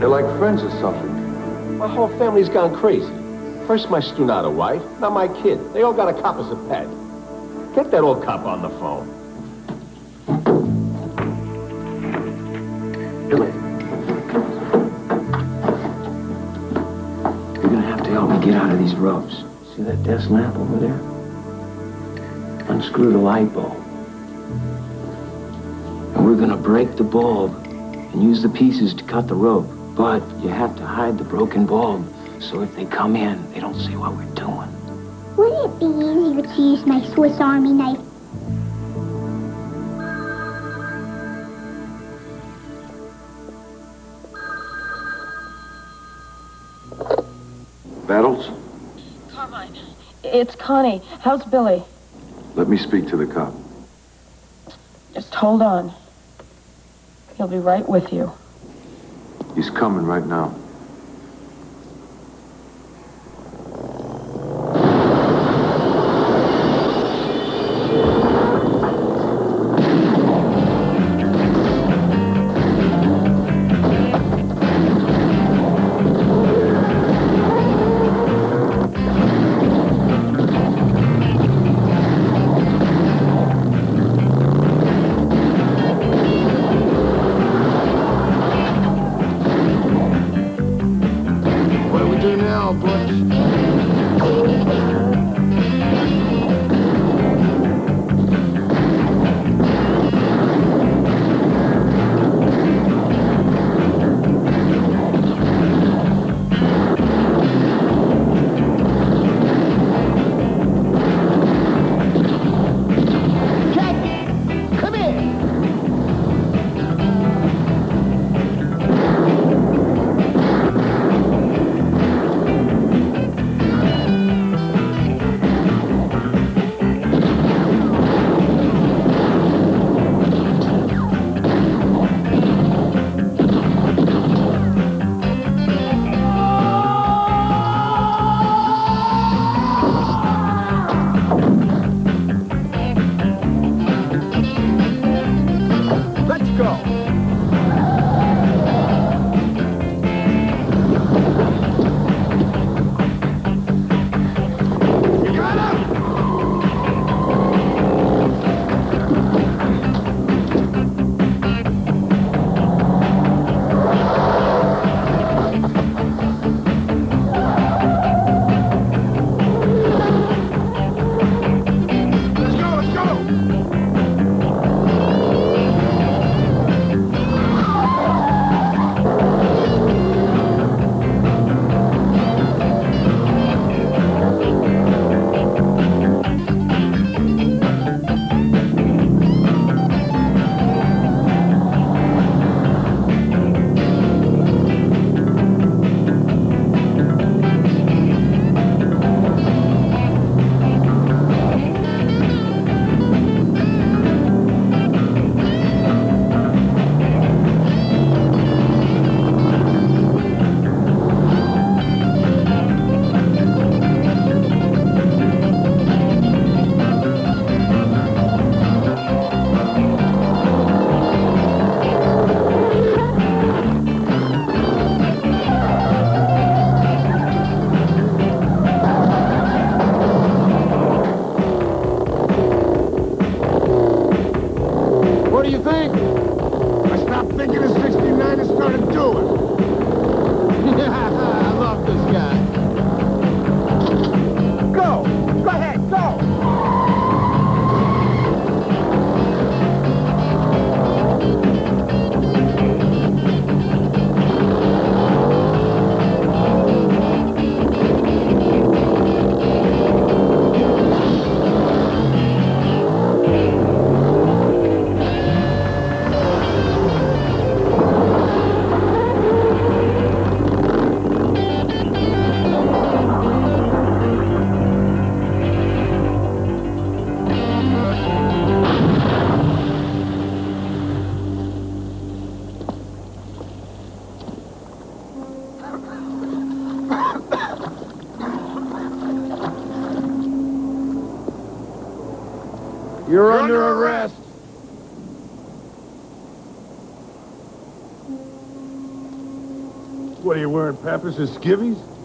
They're like friends or something. My whole family's gone crazy. First my Stunata wife, now my kid. They all got a cop as a pet. Get that old cop on the phone. Billy. You're gonna have to help me get out of these ropes. See that desk lamp over there? Unscrew the light bulb. And we're gonna break the bulb and use the pieces to cut the rope. But you have to hide the broken bulb, so if they come in, they don't see what we're doing. Wouldn't it be easier to use my Swiss Army knife? Battles? Carmine, it's Connie. How's Billy? Let me speak to the cop. Just hold on. He'll be right with you. He's coming right now. You're under arrest. What are you wearing, peppers or skivvies?